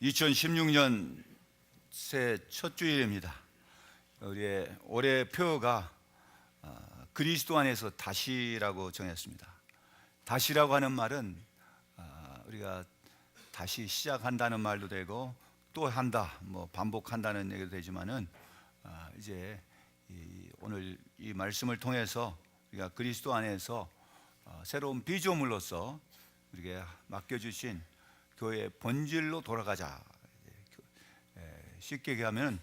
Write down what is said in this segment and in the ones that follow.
2016년 새해 첫 주일입니다. 우리의 올해 표어가 그리스도 안에서 다시라고 정했습니다. 다시라고 하는 말은 우리가 다시 시작한다는 말도 되고 또 한다, 반복한다는 얘기도 되지만은 이제 오늘 이 말씀을 통해서 우리가 그리스도 안에서 새로운 피조물로서 우리에게 맡겨주신 교회의 본질로 돌아가자. 쉽게 얘기하면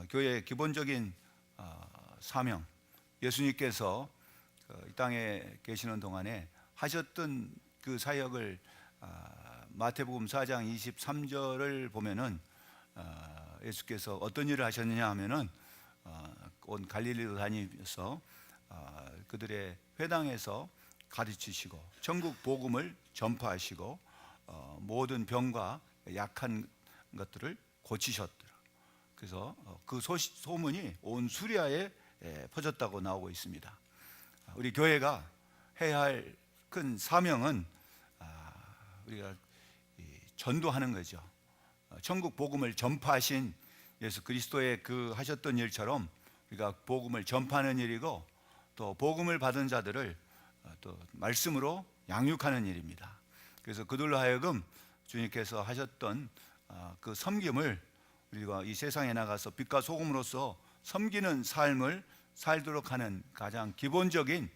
교회의 기본적인 사명, 예수님께서 이 땅에 계시는 동안에 하셨던 그 사역을 마태복음 4장 23절을 보면은 예수께서 어떤 일을 하셨느냐 하면은 온 갈릴리로 다니면서 그들의 회당에서 가르치시고 천국 복음을 전파하시고 모든 병과 약한 것들을 고치셨더라. 그래서 그 소문이 온 수리아에 퍼졌다고 나오고 있습니다. 우리 교회가 해야 할 큰 사명은 우리가 전도하는 거죠. 천국 복음을 전파하신 예수 그리스도의 그 하셨던 일처럼 우리가 복음을 전파하는 일이고, 또 복음을 받은 자들을 또 말씀으로 양육하는 일입니다. 그래서 그들로 하여금 주님께서 하셨던 그 섬김을 우리가 이 세상에 나가서 빛과 소금으로서 섬기는 삶을 살도록 하는 가장 기본적인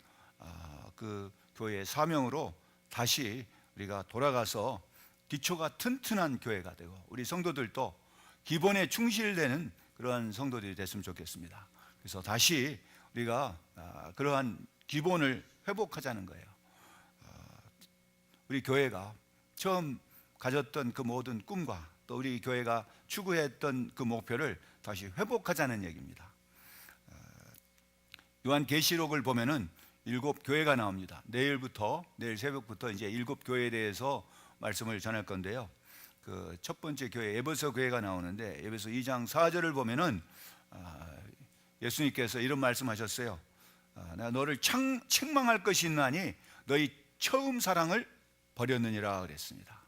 그 교회의 사명으로 다시 우리가 돌아가서 기초가 튼튼한 교회가 되고 우리 성도들도 기본에 충실되는 그러한 성도들이 됐으면 좋겠습니다. 그래서 다시 우리가 그러한 기본을 회복하자는 거예요. 우리 교회가 처음 가졌던 그 모든 꿈과 또 우리 교회가 추구했던 그 목표를 다시 회복하자는 얘기입니다. 요한계시록을 보면은 7교회가 나옵니다. 내일 새벽부터 이제 7교회에 대해서 말씀을 전할 건데요. 그 첫 번째 교회 에베소 교회가 나오는데, 에베소 2장 4절을 보면은 예수님께서 이런 말씀하셨어요. 내가 너를 책망할 것이 있나니 너희 처음 사랑을 버렸느니라 그랬습니다.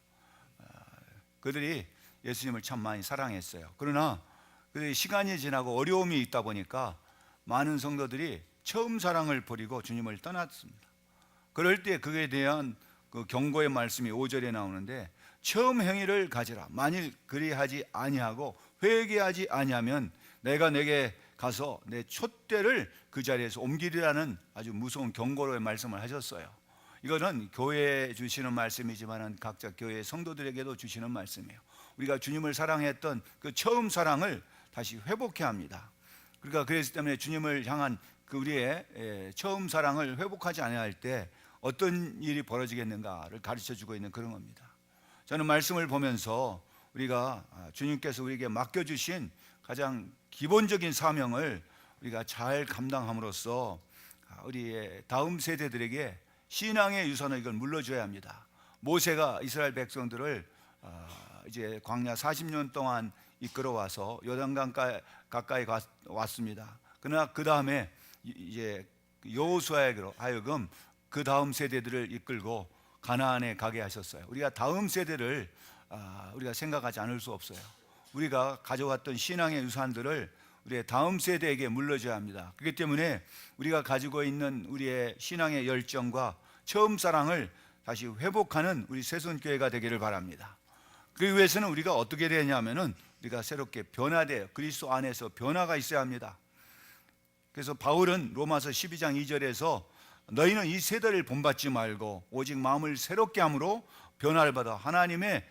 그들이 예수님을 참 많이 사랑했어요. 그러나 그들이 시간이 지나고 어려움이 있다 보니까 많은 성도들이 처음 사랑을 버리고 주님을 떠났습니다. 그럴 때 그에 대한 그 경고의 말씀이 5절에 나오는데, 처음 행위를 가지라. 만일 그리하지 아니하고 회개하지 아니하면 내가 내게 가서 내 촛대를 그 자리에서 옮기리라는 아주 무서운 경고의 말씀을 하셨어요. 이거는 교회에 주시는 말씀이지만 각자 교회 성도들에게도 주시는 말씀이에요. 우리가 주님을 사랑했던 그 처음 사랑을 다시 회복해야 합니다. 그러니까 그래서 때문에 주님을 향한 그 우리의 처음 사랑을 회복하지 않아야 때 어떤 일이 벌어지겠는가를 가르쳐주고 있는 그런 겁니다. 저는 말씀을 보면서 우리가 주님께서 우리에게 맡겨주신 가장 기본적인 사명을 우리가 잘 감당함으로써 우리의 다음 세대들에게 신앙의 유산을 이걸 물려줘야 합니다. 모세가 이스라엘 백성들을 이제 광야 40년 동안 이끌어와서 요단강 가까이 왔습니다. 그러나 그 다음에 이제 여호수아에게 하여금 그 다음 세대들을 이끌고 가나안에 가게 하셨어요. 우리가 다음 세대를 우리가 생각하지 않을 수 없어요. 우리가 가져왔던 신앙의 유산들을 우리의 다음 세대에게 물려줘야 합니다. 그렇기 때문에 우리가 가지고 있는 우리의 신앙의 열정과 처음 사랑을 다시 회복하는 우리 새손교회가 되기를 바랍니다. 그 위해서는 우리가 어떻게 되냐면은 우리가 새롭게 변화돼요. 그리스도 안에서 변화가 있어야 합니다. 그래서 바울은 로마서 12장 2절에서 너희는 이 세대를 본받지 말고 오직 마음을 새롭게 함으로 변화를 받아 하나님의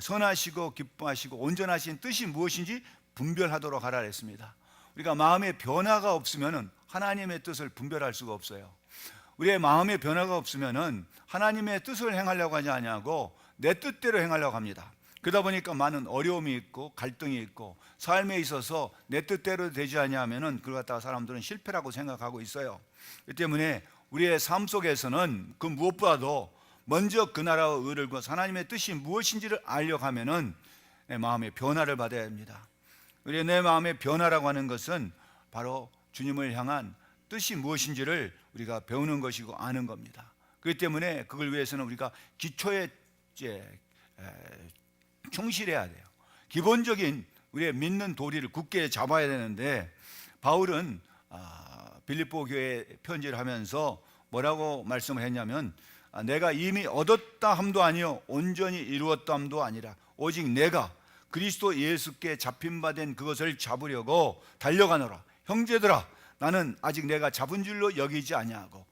선하시고 기뻐하시고 온전하신 뜻이 무엇인지 분별하도록 하라 했습니다. 우리가 마음의 변화가 없으면 하나님의 뜻을 분별할 수가 없어요. 우리의 마음의 변화가 없으면 하나님의 뜻을 행하려고 하지 아니하고 내 뜻대로 행하려고 합니다. 그러다 보니까 많은 어려움이 있고 갈등이 있고 삶에 있어서 내 뜻대로 되지 않으면 그걸 갖다가 사람들은 실패라고 생각하고 있어요. 그 때문에 우리의 삶 속에서는 그 무엇보다도 먼저 그 나라와 의를 구하사 하나님의 뜻이 무엇인지를 알려고 하면은 내 마음의 변화를 받아야 합니다. 우리의 내 마음의 변화라고 하는 것은 바로 주님을 향한 뜻이 무엇인지를 우리가 배우는 것이고 아는 겁니다. 그렇기 때문에 그걸 위해서는 우리가 기초에 충실해야 돼요. 기본적인 우리의 믿는 도리를 굳게 잡아야 되는데, 바울은 빌립보 교회 편지를 하면서 뭐라고 말씀을 했냐면, 내가 이미 얻었다 함도 아니요 온전히 이루었다 함도 아니라 오직 내가 그리스도 예수께 잡힌 바 된 그것을 잡으려고 달려가노라. 형제들아, 나는 아직 내가 잡은 줄로 여기지 아니하고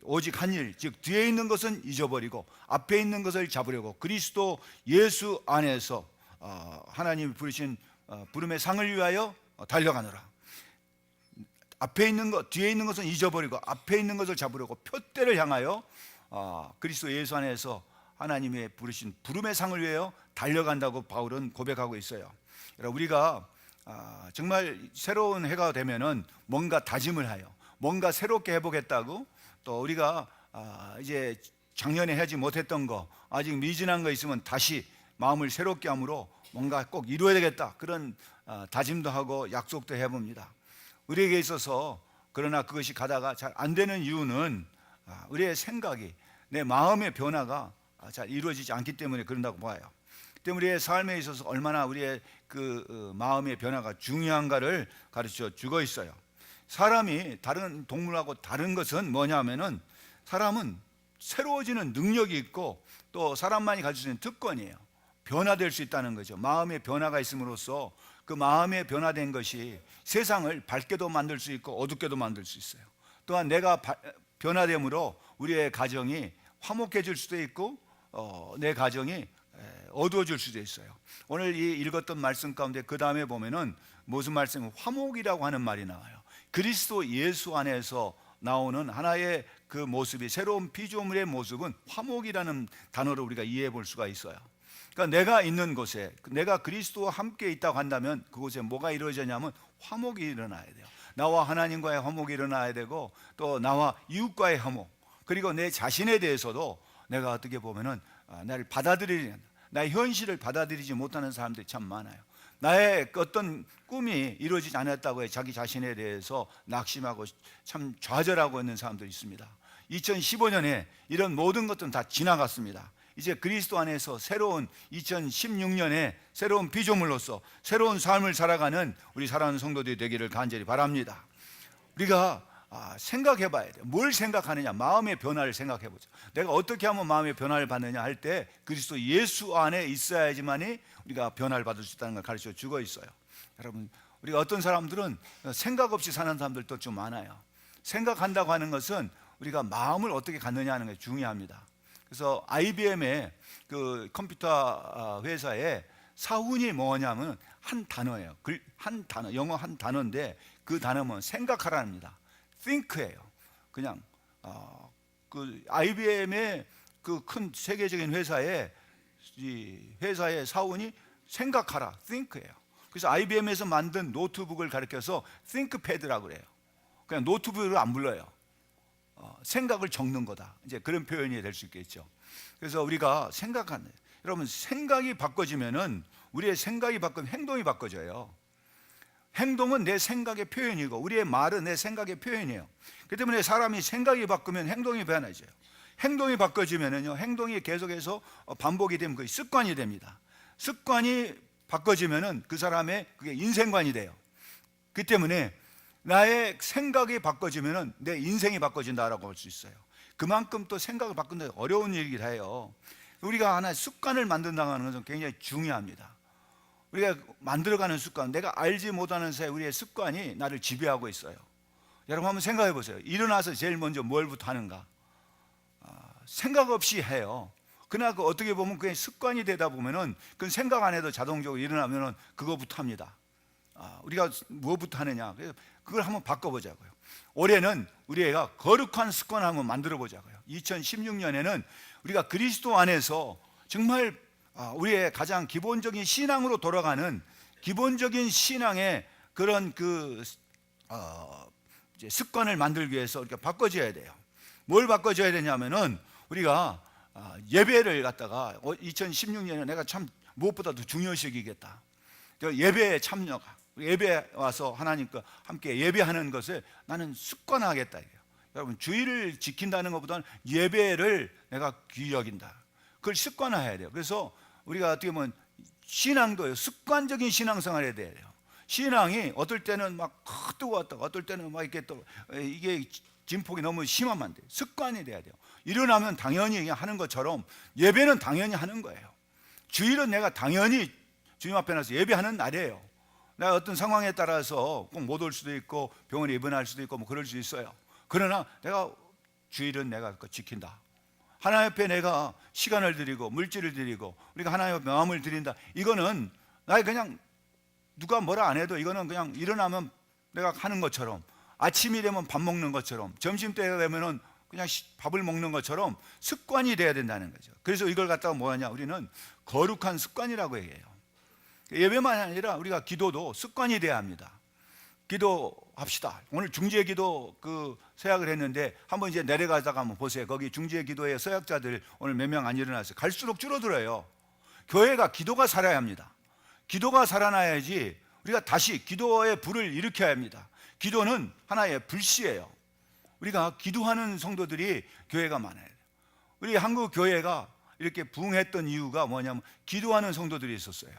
오직 한 일, 즉 뒤에 있는 것은 잊어버리고 앞에 있는 것을 잡으려고 그리스도 예수 안에서 하나님이 부르신 부름의 상을 위하여 달려가노라. 앞에 있는 것, 뒤에 있는 것은 잊어버리고 앞에 있는 것을 잡으려고 표대를 향하여 그리스도 예수 안에서 하나님의 부르신 부름의 상을 위하여 달려간다고 바울은 고백하고 있어요. 우리가 정말 새로운 해가 되면은 뭔가 다짐을 하여 뭔가 새롭게 해보겠다고, 또 우리가 이제 작년에 하지 못했던 거, 아직 미진한 거 있으면 다시 마음을 새롭게 함으로 뭔가 꼭 이루어야 되겠다, 그런 다짐도 하고 약속도 해봅니다. 우리에게 있어서 그러나 그것이 가다가 잘 안 되는 이유는 우리의 생각이, 내 마음의 변화가 잘 이루어지지 않기 때문에 그런다고 봐요. 때문에 우리의 삶에 있어서 얼마나 우리의 그 마음의 변화가 중요한가를 가르쳐 주고 있어요. 사람이 다른 동물하고 다른 것은 뭐냐면은, 사람은 새로워지는 능력이 있고 또 사람만이 가질 수 있는 특권이에요. 변화될 수 있다는 거죠. 마음의 변화가 있음으로써 그 마음의 변화된 것이 세상을 밝게도 만들 수 있고 어둡게도 만들 수 있어요. 또한 내가 변화됨으로 우리의 가정이 화목해질 수도 있고 내 가정이 어두워질 수도 있어요. 오늘 이 읽었던 말씀 가운데 그 다음에 보면은 무슨 말씀? 화목이라고 하는 말이 나와요. 그리스도 예수 안에서 나오는 하나의 그 모습이, 새로운 피조물의 모습은 화목이라는 단어로 우리가 이해해 볼 수가 있어요. 그러니까 내가 있는 곳에, 내가 그리스도와 함께 있다고 한다면 그곳에 뭐가 이루어지냐면 화목이 일어나야 돼요. 나와 하나님과의 화목이 일어나야 되고, 또 나와 이웃과의 화목, 그리고 내 자신에 대해서도 내가 어떻게 보면은 나를 받아들이는, 나의 현실을 받아들이지 못하는 사람들이 참 많아요. 나의 어떤 꿈이 이루어지지 않았다고 해 자기 자신에 대해서 낙심하고 참 좌절하고 있는 사람들이 있습니다. 2015년에 이런 모든 것들은 다 지나갔습니다. 이제 그리스도 안에서 새로운 2016년에 새로운 피조물로서 새로운 삶을 살아가는 우리 사랑하는 성도들이 되기를 간절히 바랍니다. 우리가 생각해 봐야 돼요. 뭘 생각하느냐? 마음의 변화를 생각해 보죠. 내가 어떻게 하면 마음의 변화를 받느냐 할 때 그리스도 예수 안에 있어야지만이 우리가 변화를 받을 수 있다는 걸 가르쳐 주고 있어요. 여러분, 우리가 어떤 사람들은 생각 없이 사는 사람들도 좀 많아요. 생각한다고 하는 것은 우리가 마음을 어떻게 갖느냐 하는 게 중요합니다. 그래서 IBM의 그 컴퓨터 회사에 사훈이 뭐냐면 한 단어예요. 한 단어, 영어 한 단어인데 그 단어는 생각하라입니다. think예요. 그냥 그 IBM의 그 큰 세계적인 회사에 이 회사의 사원이 생각하라, think예요. 그래서 IBM에서 만든 노트북을 가리켜서 thinkpad라고 그래요. 그냥 노트북으로 안 불러요. 생각을 적는 거다, 이제 그런 표현이 될 수 있겠죠. 그래서 우리가 생각하는, 여러분 생각이 바꿔지면은, 우리의 생각이 바뀌면 행동이 바꿔져요. 행동은 내 생각의 표현이고 우리의 말은 내 생각의 표현이에요. 그렇기 때문에 사람이 생각이 바뀌면 행동이 변해져요. 행동이 바꿔지면은요, 행동이 계속해서 반복이 되면 그게 습관이 됩니다. 습관이 바꿔지면은 그 사람의 그게 인생관이 돼요. 그렇기 때문에 나의 생각이 바꿔지면은 내 인생이 바꿔진다라고 할 수 있어요. 그만큼 또 생각을 바꾼다 어려운 일이긴 해요. 우리가 하나의 습관을 만든다는 것은 굉장히 중요합니다. 우리가 만들어가는 습관, 내가 알지 못하는 사이에 우리의 습관이 나를 지배하고 있어요. 여러분 한번 생각해 보세요. 일어나서 제일 먼저 뭘부터 하는가? 생각 없이 해요. 그러나 그 어떻게 보면 그게 습관이 되다 보면은 그 생각 안 해도 자동적으로 일어나면은 그거부터 합니다. 우리가 무엇부터 하느냐? 그래서 그걸 한번 바꿔보자고요. 올해는 우리가 거룩한 습관을 한번 만들어 보자고요. 2016년에는 우리가 그리스도 안에서 정말 우리의 가장 기본적인 신앙으로 돌아가는 기본적인 신앙의 그런 이제 습관을 만들기 위해서 우리가 바꿔줘야 돼요. 뭘 바꿔줘야 되냐면은 우리가 예배를 갖다가 2016년에 내가 참 무엇보다도 중요시 여기겠다. 예배에 참여가, 예배에 와서 하나님과 함께 예배하는 것을 나는 습관화하겠다. 여러분, 주의를 지킨다는 것보다는 예배를 내가 귀히 여긴다. 그걸 습관화해야 돼요. 그래서 우리가 어떻게 보면 신앙도요, 습관적인 신앙생활에 대해요. 신앙이 어떨 때는 막 뜨거웠다가 어떨 때는 막 이렇게 또 이게 진폭이 너무 심하면 안 돼요. 습관이 돼야 돼요. 일어나면 당연히 하는 것처럼 예배는 당연히 하는 거예요. 주일은 내가 당연히 주님 앞에 나서 예배하는 날이에요. 내가 어떤 상황에 따라서 꼭 못 올 수도 있고 병원에 입원할 수도 있고 뭐 그럴 수 있어요. 그러나 내가 주일은 내가 지킨다. 하나님 앞에 내가 시간을 드리고 물질을 드리고 우리가 하나님 앞에 마음을 드린다. 이거는 나 그냥 누가 뭐라 안 해도 이거는 그냥 일어나면 내가 하는 것처럼, 아침이 되면 밥 먹는 것처럼, 점심때가 되면은 그냥 밥을 먹는 것처럼 습관이 돼야 된다는 거죠. 그래서 이걸 갖다가 뭐하냐, 우리는 거룩한 습관이라고 얘기해요. 예배만 아니라 우리가 기도도 습관이 돼야 합니다. 기도합시다. 오늘 중재 기도 그 서약을 했는데 한번 이제 내려가다가 한번 보세요. 거기 중재 기도의 서약자들 오늘 몇 명 안 일어났어요. 갈수록 줄어들어요. 교회가 기도가 살아야 합니다. 기도가 살아나야지 우리가 다시 기도의 불을 일으켜야 합니다. 기도는 하나의 불씨예요. 우리가 기도하는 성도들이 교회가 많아요. 우리 한국 교회가 이렇게 부흥했던 이유가 뭐냐면 기도하는 성도들이 있었어요.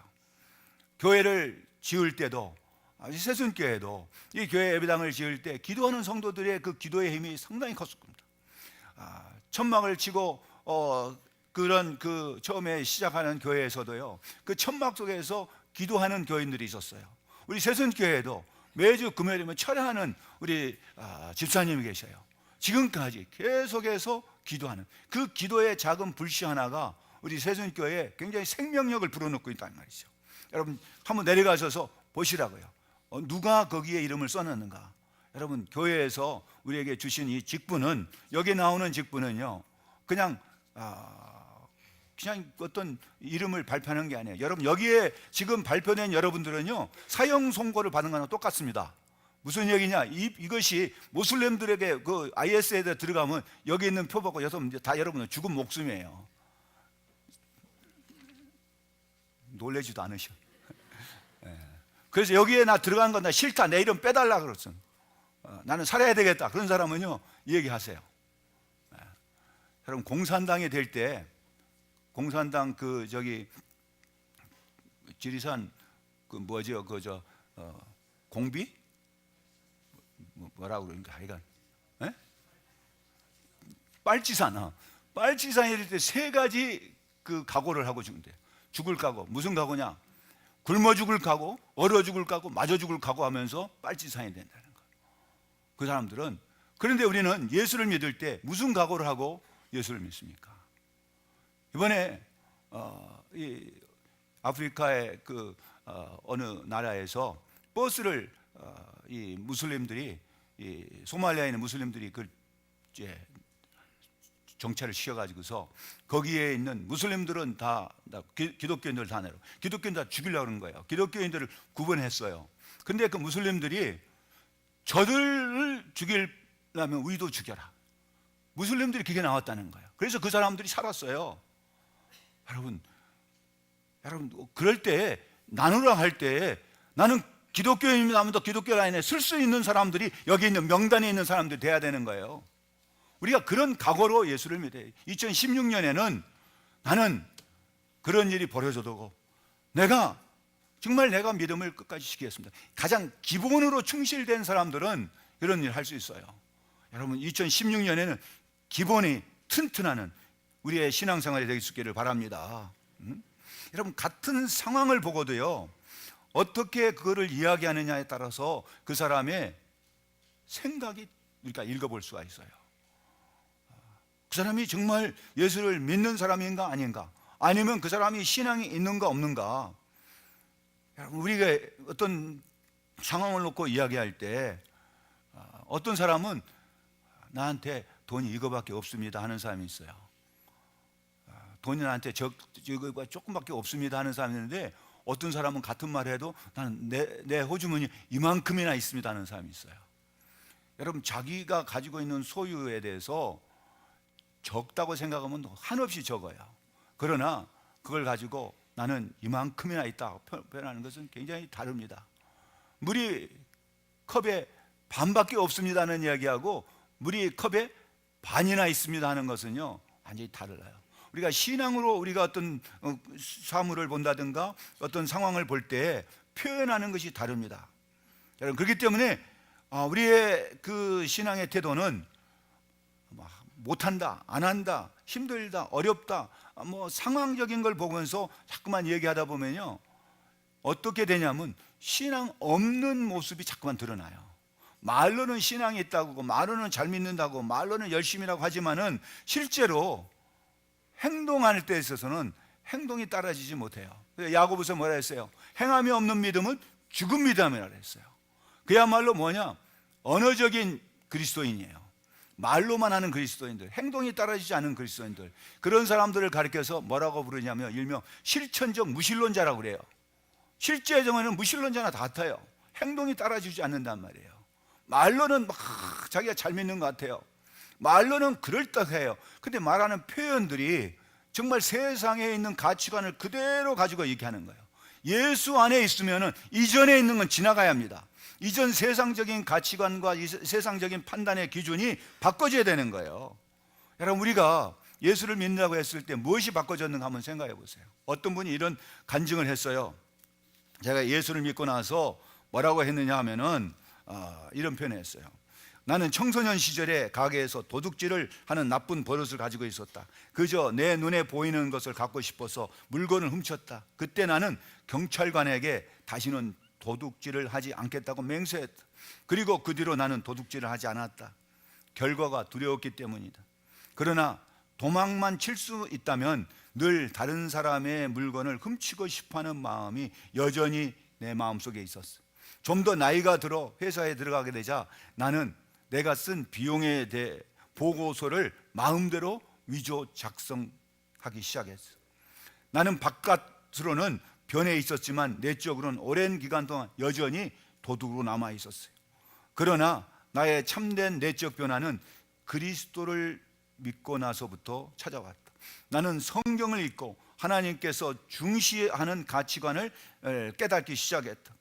교회를 지을 때도, 새순교회도 이 교회 예배당을 지을 때 기도하는 성도들의 그 기도의 힘이 상당히 컸을 겁니다. 천막을 치고 그런 그 처음에 시작하는 교회에서도요, 그 천막 속에서 기도하는 교인들이 있었어요. 우리 새순교회도 매주 금요일이면 철회하는 우리 집사님이 계셔요. 지금까지 계속해서 기도하는 그 기도의 작은 불씨 하나가 우리 새순교회에 굉장히 생명력을 불어넣고 있다는 말이죠. 여러분 한번 내려가셔서 보시라고요. 누가 거기에 이름을 써놨는가. 여러분 교회에서 우리에게 주신 이 직분은, 여기 나오는 직분은요, 그냥 어떤 이름을 발표하는 게 아니에요. 여러분 여기에 지금 발표된 여러분들은요, 사형 선고를 받은 거랑 똑같습니다. 무슨 얘기냐, 이것이 모슬렘들에게 그 IS에 들어가면 여기 있는 표 받고 다 여러분은 죽은 목숨이에요. 놀래지도 않으셔. 그래서 여기에 나 들어간 건 나 싫다, 내 이름 빼달라 그랬어. 나는 살아야 되겠다. 그런 사람은요, 이 얘기하세요. 여러분 공산당이 될 때, 공산당 그 저기 지리산 그 뭐죠, 공비 뭐라고 그러는가, 하여간 빨치산, 빨치산이 될 때 세 가지 그 각오를 하고 죽는데, 죽을 각오, 무슨 각오냐? 굶어 죽을 각오, 얼어 죽을 각오, 맞아 죽을 각오 하면서 빨치산이 된다는 거예요. 그 사람들은. 그런데 우리는 예수를 믿을 때 무슨 각오를 하고 예수를 믿습니까? 이번에 이 아프리카의 그 어느 나라에서 버스를 이 무슬림들이, 이 소말리아에 있는 무슬림들이 그 이제 정찰을 시켜가지고서 거기에 있는 무슬림들은 다 기독교인들 다 내려, 기독교인들 다 죽이려고 하는 거예요. 기독교인들을 구분했어요. 근데 그 무슬림들이 저들을 죽이려면 우리도 죽여라. 무슬림들이 그게 나왔다는 거예요. 그래서 그 사람들이 살았어요. 여러분 그럴 때 나누라 할 때, 나는 기독교인이면 하면 더 기독교 라인에 쓸 수 있는 사람들이 여기 있는 명단에 있는 사람들이 돼야 되는 거예요. 우리가 그런 각오로 예수를 믿어요. 2016년에는 나는 그런 일이 벌어져도 정말 내가 믿음을 끝까지 지키겠습니다. 가장 기본으로 충실된 사람들은 이런 일 할 수 있어요. 여러분 2016년에는 기본이 튼튼하는 우리의 신앙생활이 되길 수 있기를 바랍니다. 여러분 같은 상황을 보고도요, 어떻게 그거를 이야기하느냐에 따라서 그 사람의 생각이 우리가 읽어볼 수가 있어요. 그 사람이 정말 예수를 믿는 사람인가 아닌가, 아니면 그 사람이 신앙이 있는가 없는가. 여러분 우리가 어떤 상황을 놓고 이야기할 때, 어떤 사람은 나한테 돈이 이거밖에 없습니다 하는 사람이 있어요. 돈이 나한테 이거가 조금밖에 없습니다 하는 사람이 있는데, 어떤 사람은 같은 말을 해도 나는 내 호주머니 이만큼이나 있습니다 하는 사람이 있어요. 여러분 자기가 가지고 있는 소유에 대해서 적다고 생각하면 한없이 적어요. 그러나 그걸 가지고 나는 이만큼이나 있다 표현하는 것은 굉장히 다릅니다. 물이 컵에 반밖에 없습니다는 이야기하고 물이 컵에 반이나 있습니다 하는 것은요, 완전히 달라요. 우리가 신앙으로 우리가 어떤 사물을 본다든가 어떤 상황을 볼 때 표현하는 것이 다릅니다. 여러분, 그렇기 때문에 우리의 그 신앙의 태도는 못한다, 안 한다, 힘들다, 어렵다, 상황적인 걸 보면서 자꾸만 얘기하다 보면요, 어떻게 되냐면 신앙 없는 모습이 자꾸만 드러나요. 말로는 신앙이 있다고, 말로는 잘 믿는다고, 말로는 열심이라고 하지만은 실제로 행동할 때 있어서는 행동이 따라지지 못해요. 야고보서 뭐라 했어요? 행함이 없는 믿음은 죽은 믿음이라 했어요. 그야말로 뭐냐? 언어적인 그리스도인이에요. 말로만 하는 그리스도인들, 행동이 따라지지 않은 그리스도인들, 그런 사람들을 가리켜서 뭐라고 부르냐면 일명 실천적 무신론자라고 그래요. 실제적으로는 무신론자나 다 같아요. 행동이 따라주지 않는단 말이에요. 말로는 막 자기가 잘 믿는 것 같아요. 말로는 그럴듯해요. 근데 말하는 표현들이 정말 세상에 있는 가치관을 그대로 가지고 얘기하는 거예요. 예수 안에 있으면은 이전에 있는 건 지나가야 합니다. 이전 세상적인 가치관과 세상적인 판단의 기준이 바꿔져야 되는 거예요. 여러분, 우리가 예수를 믿는다고 했을 때 무엇이 바꿔졌는가 한번 생각해 보세요. 어떤 분이 이런 간증을 했어요. 제가 예수를 믿고 나서 뭐라고 했느냐 하면은 이런 표현을 했어요. 나는 청소년 시절에 가게에서 도둑질을 하는 나쁜 버릇을 가지고 있었다. 그저 내 눈에 보이는 것을 갖고 싶어서 물건을 훔쳤다. 그때 나는 경찰관에게 다시는 도둑질을 하지 않겠다고 맹세했다. 그리고 그 뒤로 나는 도둑질을 하지 않았다. 결과가 두려웠기 때문이다. 그러나 도망만 칠 수 있다면 늘 다른 사람의 물건을 훔치고 싶어하는 마음이 여전히 내 마음속에 있었어. 좀 더 나이가 들어 회사에 들어가게 되자 나는 내가 쓴 비용에 대해 보고서를 마음대로 위조 작성하기 시작했어. 나는 바깥으로는 변해 있었지만 내적으로는 오랜 기간 동안 여전히 도둑으로 남아 있었어요. 그러나 나의 참된 내적 변화는 그리스도를 믿고 나서부터 찾아왔다. 나는 성경을 읽고 하나님께서 중시하는 가치관을 깨닫기 시작했다.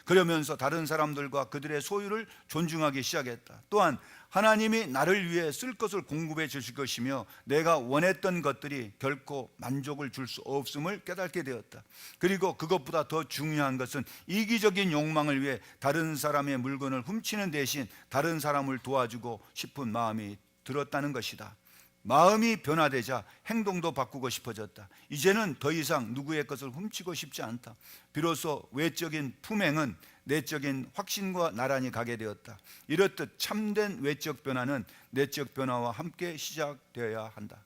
그러면서 다른 사람들과 그들의 소유를 존중하기 시작했다. 또한 하나님이 나를 위해 쓸 것을 공급해 주실 것이며 내가 원했던 것들이 결코 만족을 줄 수 없음을 깨닫게 되었다. 그리고 그것보다 더 중요한 것은 이기적인 욕망을 위해 다른 사람의 물건을 훔치는 대신 다른 사람을 도와주고 싶은 마음이 들었다는 것이다. 마음이 변화되자 행동도 바꾸고 싶어졌다. 이제는 더 이상 누구의 것을 훔치고 싶지 않다. 비로소 외적인 품행은 내적인 확신과 나란히 가게 되었다. 이렇듯 참된 외적 변화는 내적 변화와 함께 시작되어야 한다.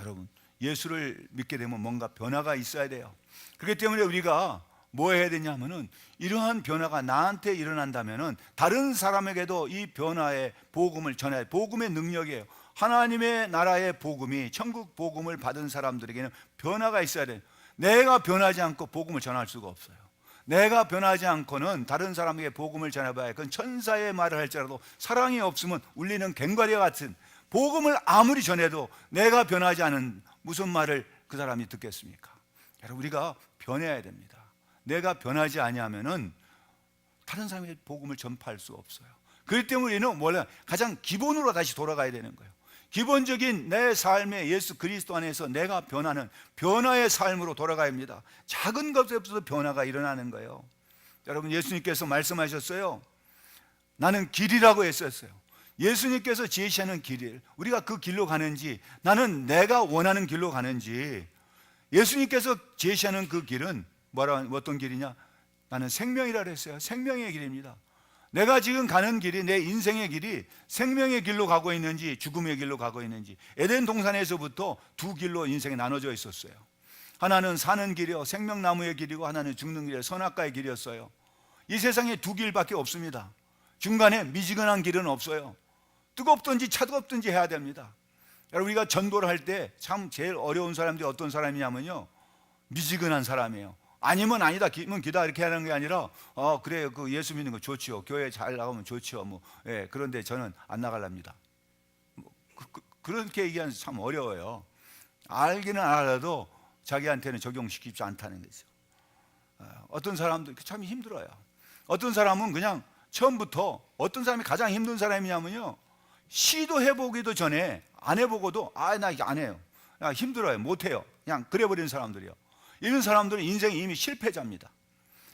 여러분, 예수를 믿게 되면 뭔가 변화가 있어야 돼요. 그렇기 때문에 우리가 뭐 해야 되냐면은 이러한 변화가 나한테 일어난다면은 다른 사람에게도 이 변화의 복음을 전해야 돼. 복음의 능력이에요. 하나님의 나라의 복음이, 천국 복음을 받은 사람들에게는 변화가 있어야 돼요. 내가 변하지 않고 복음을 전할 수가 없어요. 내가 변하지 않고는 다른 사람에게 복음을 전해봐야 그건 천사의 말을 할지라도 사랑이 없으면 울리는 괭과리와 같은, 복음을 아무리 전해도 내가 변하지 않은 무슨 말을 그 사람이 듣겠습니까? 여러분, 우리가 변해야 됩니다. 내가 변하지 아니하면은 다른 사람에게 복음을 전파할 수 없어요. 그렇기 때문에 우리는 원래 가장 기본으로 다시 돌아가야 되는 거예요. 기본적인 내 삶의 예수 그리스도 안에서 내가 변하는 변화의 삶으로 돌아가야 합니다. 작은 것에서도 변화가 일어나는 거예요. 여러분, 예수님께서 말씀하셨어요. 나는 길이라고 했었어요. 예수님께서 제시하는 길을 우리가 그 길로 가는지, 나는 내가 원하는 길로 가는지, 예수님께서 제시하는 그 길은 어떤 길이냐? 나는 생명이라 그랬어요. 생명의 길입니다. 내가 지금 가는 길이, 내 인생의 길이 생명의 길로 가고 있는지 죽음의 길로 가고 있는지. 에덴 동산에서부터 두 길로 인생이 나눠져 있었어요. 하나는 사는 길이요, 생명나무의 길이고, 하나는 죽는 길이요, 선악과의 길이었어요. 이 세상에 두 길밖에 없습니다. 중간에 미지근한 길은 없어요. 뜨겁든지 차갑든지 해야 됩니다. 여러분, 우리가 전도를 할 때 참 제일 어려운 사람들이 어떤 사람이냐면요, 미지근한 사람이에요. 아니면 아니다, 기면 기다, 이렇게 하는 게 아니라 그래요, 그 예수 믿는 거 좋지요, 교회 잘 나가면 좋지요, 예, 그런데 저는 안 나갈랍니다. 그렇게 얘기하는 참 어려워요. 알기는 알아도 자기한테는 적용시키지 않다는 거죠. 어떤 사람들 참 힘들어요. 어떤 사람은 그냥 처음부터, 어떤 사람이 가장 힘든 사람이냐면요, 시도해보기도 전에, 안 해보고도 나 이거 안 해요, 힘들어요. 못해요. 그냥 그래버리는 사람들이요. 이런 사람들은 인생이 이미 실패자입니다.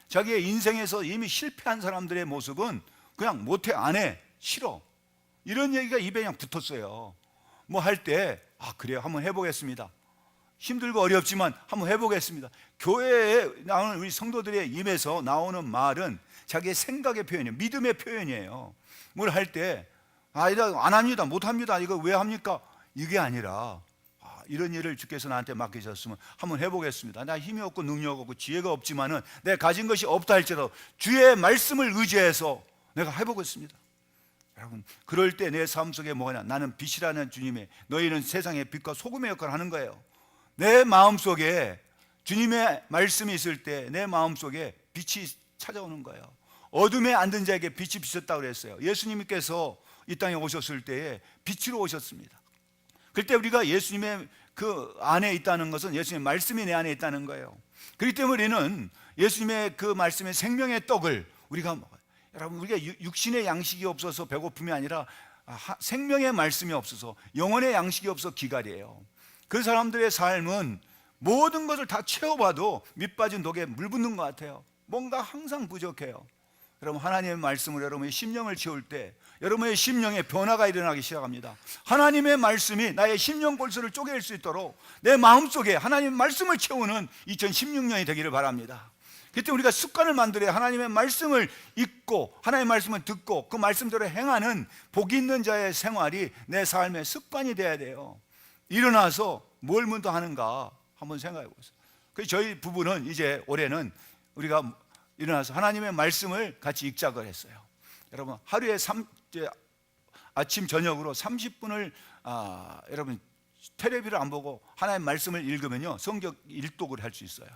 자기의 인생에서 이미 실패한 사람들의 모습은 그냥 못해, 안 해, 싫어. 이런 얘기가 입에 그냥 붙었어요. 뭐 할 때 그래요, 한번 해보겠습니다. 힘들고 어렵지만 한번 해보겠습니다. 교회에 나오는 우리 성도들의 입에서 나오는 말은 자기의 생각의 표현이에요. 믿음의 표현이에요. 뭘 할 때 이거 안 합니다, 못 합니다, 이거 왜 합니까? 이게 아니라 이런 일을 주께서 나한테 맡기셨으면 한번 해보겠습니다. 나 힘이 없고 능력 없고 지혜가 없지만은 내가 가진 것이 없다 할지라도 주의 말씀을 의지해서 내가 해보겠습니다. 여러분, 그럴 때 내 삶 속에 뭐냐? 나는 빛이라는 주님의, 너희는 세상의 빛과 소금의 역할을 하는 거예요. 내 마음 속에 주님의 말씀이 있을 때 내 마음 속에 빛이 찾아오는 거예요. 어둠에 앉은 자에게 빛이 비쳤다고 그랬어요. 예수님께서 이 땅에 오셨을 때에 빛으로 오셨습니다. 그때 우리가 예수님의 그 안에 있다는 것은 예수님의 말씀이 내 안에 있다는 거예요. 그렇기 때문에 우리는 예수님의 그 말씀의 생명의 떡을 우리가 먹어요. 여러분, 우리가 육신의 양식이 없어서 배고픔이 아니라 생명의 말씀이 없어서, 영혼의 양식이 없어서 기갈이에요. 그 사람들의 삶은 모든 것을 다 채워봐도 밑빠진 독에 물 붓는 것 같아요. 뭔가 항상 부족해요. 여러분, 하나님의 말씀으로 여러분의 심령을 채울 때 여러분의 심령에 변화가 일어나기 시작합니다. 하나님의 말씀이 나의 심령 골수를 쪼갤 수 있도록 내 마음속에 하나님의 말씀을 채우는 2016년이 되기를 바랍니다. 그때 우리가 습관을 만들어야 하나님의 말씀을 읽고 하나님의 말씀을 듣고 그 말씀대로 행하는 복이 있는 자의 생활이 내 삶의 습관이 돼야 돼요. 일어나서 뭘 먼저 하는가 한번 생각해 보세요. 그래서 저희 부부는 이제 올해는 우리가 일어나서 하나님의 말씀을 같이 읽자고 했어요. 여러분, 하루에 아침 저녁으로 30분을 여러분 텔레비를 안 보고 하나님의 말씀을 읽으면요 성경 일독을 할 수 있어요.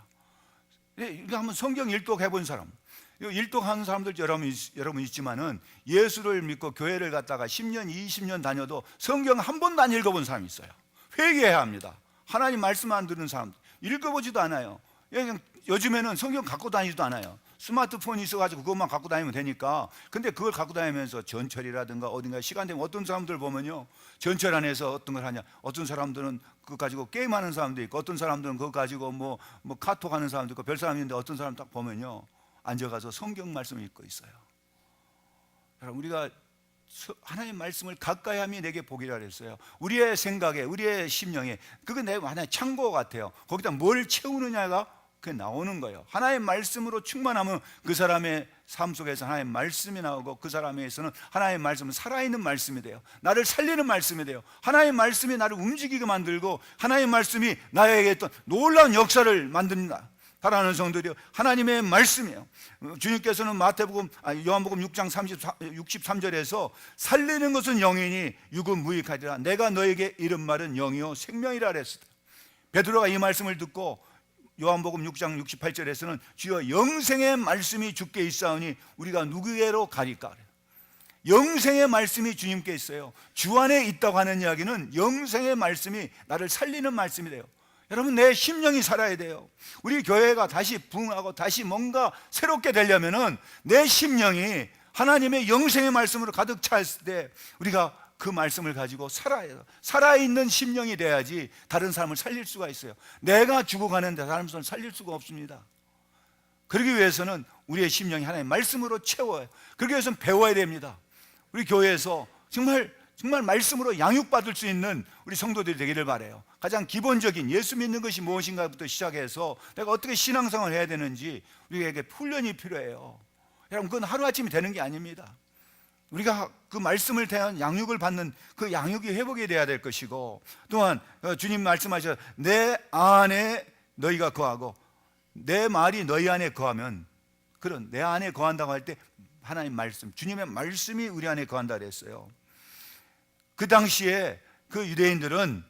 이거 한번 성경 일독 해본 사람, 일독하는 사람들 여러분 있지만은 예수를 믿고 교회를 갔다가 10년 20년 다녀도 성경 한 번도 안 읽어본 사람이 있어요. 회개해야 합니다. 하나님 말씀 안 듣는 사람들 읽어보지도 않아요. 그냥 요즘에는 성경 갖고 다니지도 않아요. 스마트폰이 있어가지고 그것만 갖고 다니면 되니까. 근데 그걸 갖고 다니면서 전철이라든가 어딘가 시간 되면 어떤 사람들 보면요 전철 안에서 어떤 걸 하냐, 어떤 사람들은 그거 가지고 게임하는 사람도 있고 어떤 사람들은 그거 가지고 뭐 카톡 하는 사람도 있고 별 사람이 있는데 어떤 사람 딱 보면요 앉아가서 성경 말씀을 읽고 있어요. 여러분, 우리가 하나님의 말씀을 가까이 함이 내게 복이라 그랬어요. 우리의 생각에, 우리의 심령에, 그게 내 하나의 창고 같아요. 거기다 뭘 채우느냐가 그게 나오는 거예요. 하나님의 말씀으로 충만하면 그 사람의 삶 속에서 하나님의 말씀이 나오고 그 사람에게서는 하나님의 말씀은 살아있는 말씀이 돼요. 나를 살리는 말씀이 돼요. 하나님의 말씀이 나를 움직이게 만들고 하나님의 말씀이 나에게 어떤 놀라운 역사를 만듭니다. 사랑하는 성도들이요, 하나님의 말씀이에요. 주님께서는 요한복음 6장 63절에서 살리는 것은 영이니 육은 무익하리라. 내가 너에게 이른 말은 영이요 생명이라 그랬어요. 베드로가 이 말씀을 듣고 요한복음 6장 68절에서는 주여 영생의 말씀이 주께 있사오니 우리가 누구에게로 가리까? 영생의 말씀이 주님께 있어요. 주 안에 있다고 하는 이야기는 영생의 말씀이 나를 살리는 말씀이 돼요. 여러분, 내 심령이 살아야 돼요. 우리 교회가 다시 부흥하고 다시 뭔가 새롭게 되려면은 내 심령이 하나님의 영생의 말씀으로 가득 찼을 때 우리가 그 말씀을 가지고 살아야 돼요. 살아있는 심령이 돼야지 다른 사람을 살릴 수가 있어요. 내가 죽어가는데 다른 사람을 살릴 수가 없습니다. 그러기 위해서는 우리의 심령이 하나님의 말씀으로 채워요. 그러기 위해서는 배워야 됩니다. 우리 교회에서 정말 말씀으로 양육받을 수 있는 우리 성도들이 되기를 바라요. 가장 기본적인 예수 믿는 것이 무엇인가부터 시작해서 내가 어떻게 신앙생활을 해야 되는지 우리에게 훈련이 필요해요. 여러분, 그건 하루아침에 되는 게 아닙니다. 우리가 그 말씀을 대한 양육을 받는 그 양육이 회복이 돼야 될 것이고, 또한 주님 말씀하셔서 내 안에 너희가 거하고 내 말이 너희 안에 거하면, 그런 내 안에 거한다고 할 때 하나님 말씀, 주님의 말씀이 우리 안에 거한다 그랬어요. 그 당시에 그 유대인들은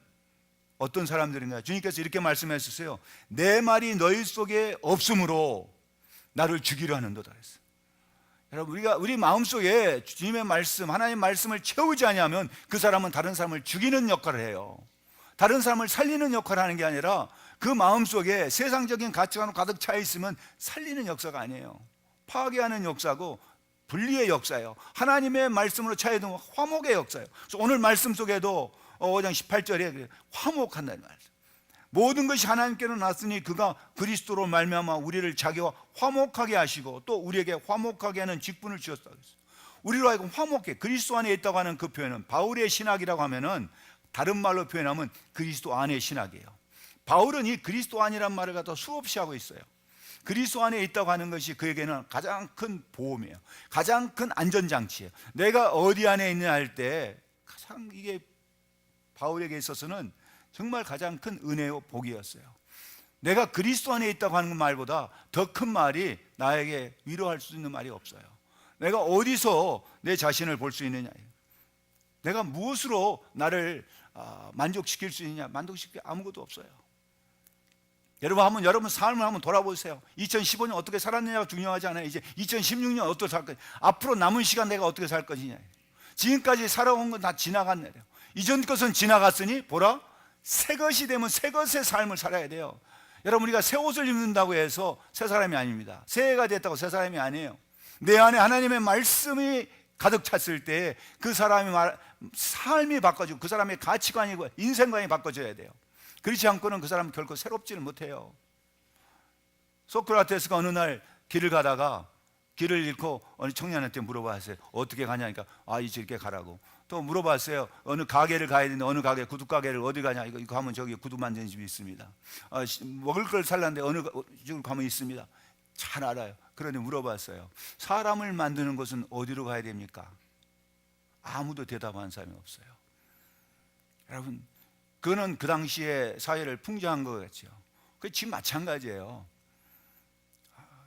어떤 사람들인가? 주님께서 이렇게 말씀하셨어요. 내 말이 너희 속에 없으므로 나를 죽이려 하는도다 그랬어요. 여러분, 우리 마음속에 주님의 말씀, 하나님의 말씀을 채우지 않으면 그 사람은 다른 사람을 죽이는 역할을 해요. 다른 사람을 살리는 역할을 하는 게 아니라 그 마음속에 세상적인 가치관으로 가득 차 있으면 살리는 역사가 아니에요. 파괴하는 역사고 분리의 역사예요. 하나님의 말씀으로 차 있는 화목의 역사예요. 그래서 오늘 말씀 속에도 5장 18절에 화목한다는 말이에요. 모든 것이 하나님께로 났으니 그가 그리스도로 말미암아 우리를 자기와 화목하게 하시고 또 우리에게 화목하게 하는 직분을 주셨다 그랬어요. 우리로 하여금 화목해, 그리스도 안에 있다고 하는 그 표현은, 바울의 신학이라고 하면은 다른 말로 표현하면 그리스도 안의 신학이에요. 바울은 이 그리스도 안이란 말을 갖다 수없이 하고 있어요. 그리스도 안에 있다고 하는 것이 그에게는 가장 큰 보험이에요. 가장 큰 안전장치예요. 내가 어디 안에 있느냐 할 때 가장 이게 바울에게 있어서는 정말 가장 큰 은혜요 복이었어요. 내가 그리스도 안에 있다고 하는 말보다 더 큰 말이 나에게 위로할 수 있는 말이 없어요. 내가 어디서 내 자신을 볼 수 있느냐, 내가 무엇으로 나를 만족시킬 수 있느냐, 만족시킬 게 아무것도 없어요. 여러분 삶을 한번 돌아보세요. 2015년 어떻게 살았느냐가 중요하지 않아요. 이제 2016년 어떻게 살 거냐, 앞으로 남은 시간 내가 어떻게 살 것이냐. 지금까지 살아온 건 다 지나갔네요. 이전 것은 지나갔으니 보라, 새 것이 되면 새 것의 삶을 살아야 돼요. 여러분, 우리가 새 옷을 입는다고 해서 새 사람이 아닙니다. 새해가 됐다고 새 사람이 아니에요. 내 안에 하나님의 말씀이 가득 찼을 때 그 사람이 삶이 바꿔지고 그 사람의 가치관이고 인생관이 바꿔져야 돼요. 그렇지 않고는 그 사람은 결코 새롭지는 못해요. 소크라테스가 어느 날 길을 가다가 길을 잃고 어느 청년한테 물어봤어요. 어떻게 가냐니까 이제 이렇게 가라고. 또 물어봤어요. 어느 가게를 가야 되는데 어느 가게, 구두 가게를 어디 가냐. 이거 가면 저기 구두 만드는 집이 있습니다. 먹을 걸 살라는데 어느 집을 가면 있습니다. 잘 알아요. 그런데 물어봤어요. 사람을 만드는 곳은 어디로 가야 됩니까? 아무도 대답한 사람이 없어요. 여러분, 그거는 그 당시에 사회를 풍자한 것 같죠. 그 지금 마찬가지예요.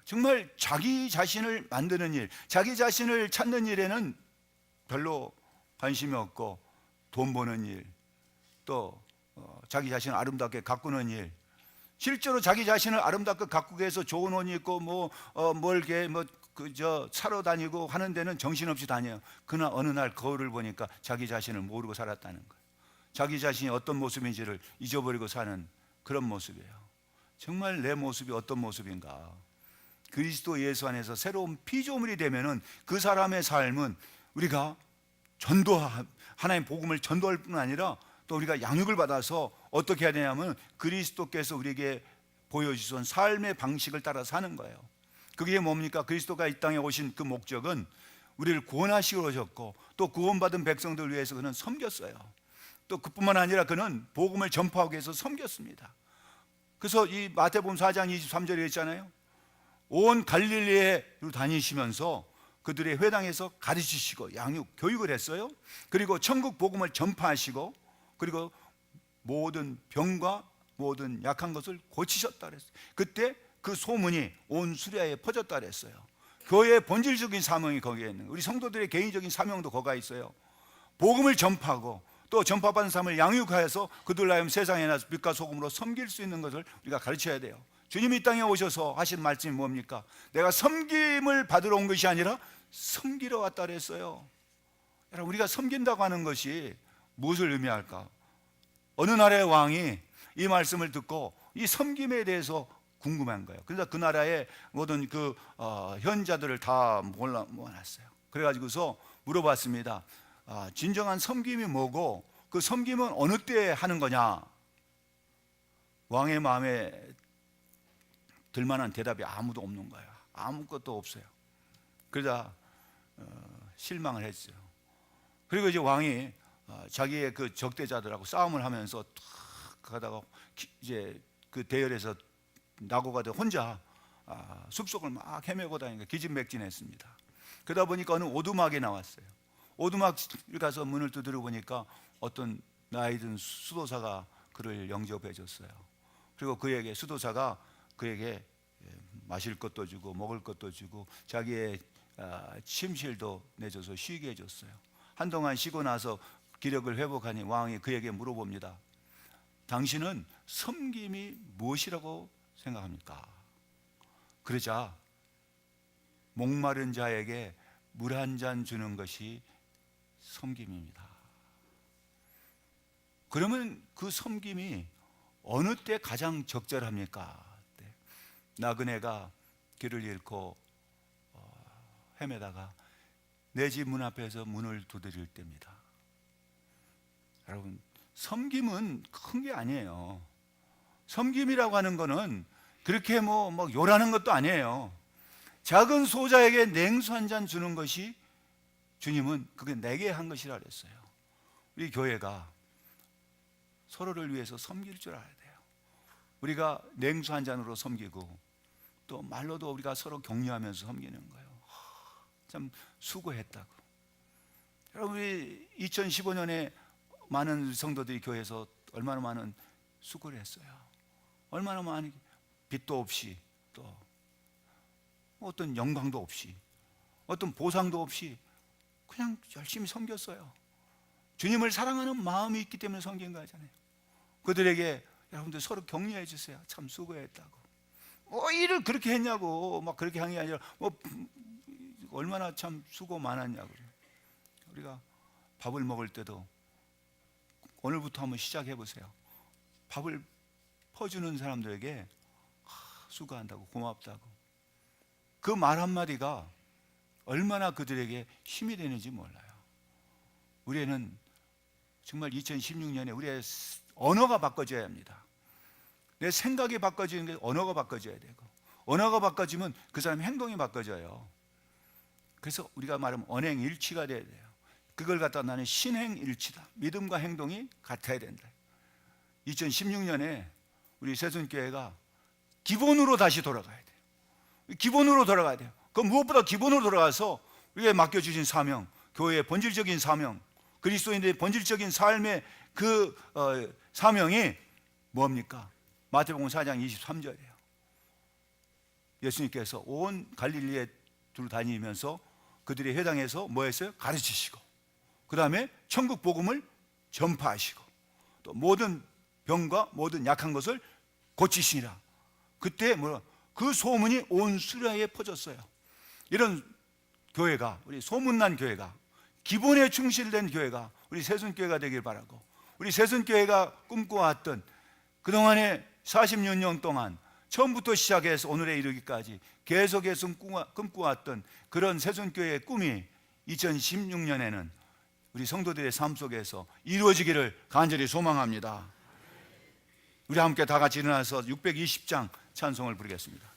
정말 자기 자신을 만드는 일, 자기 자신을 찾는 일에는 별로 관심이 없고, 돈 버는 일, 또 자기 자신을 아름답게 가꾸는 일, 실제로 자기 자신을 아름답게 가꾸기 위해서 좋은 옷 입고 사러 다니고 하는 데는 정신없이 다녀요. 그러나 어느 날 거울을 보니까 자기 자신을 모르고 살았다는 거예요. 자기 자신이 어떤 모습인지를 잊어버리고 사는 그런 모습이에요. 정말 내 모습이 어떤 모습인가? 그리스도 예수 안에서 새로운 피조물이 되면은 그 사람의 삶은 우리가 하나님 복음을 전도할 뿐 아니라 또 우리가 양육을 받아서 어떻게 해야 되냐면 그리스도께서 우리에게 보여주신 삶의 방식을 따라 사는 거예요. 그게 뭡니까? 그리스도가 이 땅에 오신 그 목적은 우리를 구원하시러 오셨고, 또 구원받은 백성들을 위해서 그는 섬겼어요. 또 그뿐만 아니라 그는 복음을 전파하기 위해서 섬겼습니다. 그래서 이 마태복음 4장 23절에 있잖아요. 온 갈릴리에로 다니시면서 그들의 회당에서 가르치시고 양육, 교육을 했어요. 그리고 천국 복음을 전파하시고, 그리고 모든 병과 모든 약한 것을 고치셨다 그랬어요. 그때 그 소문이 온 수리아에 퍼졌다 그랬어요. 교회의 본질적인 사명이 거기에 있는 거예요. 우리 성도들의 개인적인 사명도 거기가 있어요. 복음을 전파하고 또 전파받은 사람을 양육하여서 그들 하여금 세상에 나서 빛과 소금으로 섬길 수 있는 것을 우리가 가르쳐야 돼요. 주님이 이 땅에 오셔서 하신 말씀이 뭡니까? 내가 섬김을 받으러 온 것이 아니라 섬기러 왔다 그랬어요. 여러분, 우리가 섬긴다고 하는 것이 무엇을 의미할까? 어느 나라의 왕이 이 말씀을 듣고 이 섬김에 대해서 궁금한 거예요. 그래서 그 나라의 모든 현자들을 다 모아놨어요. 그래가지고서 물어봤습니다. 진정한 섬김이 뭐고 그 섬김은 어느 때 하는 거냐? 왕의 마음에 들만한 대답이 아무도 없는 거예요. 아무것도 없어요. 그러자 실망을 했어요. 그리고 이제 왕이 자기의 그 적대자들하고 싸움을 하면서 탁 가다가 이제 그 대열에서 나고가 돼 혼자 숲속을 막 헤매고 다니니까 기진맥진했습니다. 그러다 보니까 어느 오두막에 나왔어요. 오두막을 가서 문을 두드려 보니까 어떤 나이 든 수도사가 그를 영접해 줬어요. 그리고 수도사가 그에게 마실 것도 주고 먹을 것도 주고 자기의 침실도 내줘서 쉬게 해줬어요. 한동안 쉬고 나서 기력을 회복하니 왕이 그에게 물어봅니다. 당신은 섬김이 무엇이라고 생각합니까? 그러자 목마른 자에게 물 한 잔 주는 것이 섬김입니다. 그러면 그 섬김이 어느 때 가장 적절합니까? 나그네가 길을 잃고 헤매다가 내 집 문 앞에서 문을 두드릴 때입니다. 여러분, 섬김은 큰 게 아니에요. 섬김이라고 하는 거는 그렇게 뭐 요라는 것도 아니에요. 작은 소자에게 냉수 한 잔 주는 것이 주님은 그게 내게 한 것이라 그랬어요. 우리 교회가 서로를 위해서 섬길 줄 알아야 돼요. 우리가 냉수 한 잔으로 섬기고 또 말로도 우리가 서로 격려하면서 섬기는 거예요. 참 수고했다고. 여러분, 우리 2015년에 많은 성도들이 교회에서 얼마나 많은 수고를 했어요. 얼마나 많은 빚도 없이 또 어떤 영광도 없이 어떤 보상도 없이 그냥 열심히 섬겼어요. 주님을 사랑하는 마음이 있기 때문에 섬긴 거잖아요. 그들에게 여러분들 서로 격려해 주세요. 참 수고했다고. 일을 그렇게 했냐고 막 그렇게 한 게 아니라 얼마나 참 수고 많았냐고. 우리가 밥을 먹을 때도 오늘부터 한번 시작해 보세요. 밥을 퍼주는 사람들에게 수고한다고, 고맙다고. 그 말 한마디가 얼마나 그들에게 힘이 되는지 몰라요. 우리는 정말 2016년에 우리의 언어가 바꿔져야 합니다. 내 생각이 바꿔지는 게 언어가 바꿔져야 되고, 언어가 바꿔지면 그 사람의 행동이 바꿔져요. 그래서 우리가 말하면 언행일치가 돼야 돼요. 그걸 갖다 나는 신행일치다. 믿음과 행동이 같아야 된다. 2016년에 우리 새순교회가 기본으로 다시 돌아가야 돼요. 기본으로 돌아가야 돼요. 그 무엇보다 기본으로 돌아가서 우리가 맡겨주신 사명, 교회의 본질적인 사명, 그리스도인들의 본질적인 삶의 그 사명이 뭡니까? 마태복음 4장 23절이에요. 예수님께서 온 갈릴리에 두루 다니면서 그들의 회당에서 뭐 했어요? 가르치시고, 그 다음에 천국 복음을 전파하시고, 또 모든 병과 모든 약한 것을 고치시니라. 그때 그 소문이 온 수라에 퍼졌어요. 이런 교회가, 우리 소문난 교회가, 기본에 충실된 교회가 우리 새순교회가 되길 바라고, 우리 새순교회가 꿈꿔왔던 그동안에 46년 동안 처음부터 시작해서 오늘에 이르기까지 계속해서 꿈꿔왔던 그런 새순교회의 꿈이 2016년에는 우리 성도들의 삶 속에서 이루어지기를 간절히 소망합니다. 우리 함께 다 같이 일어나서 620장 찬송을 부르겠습니다.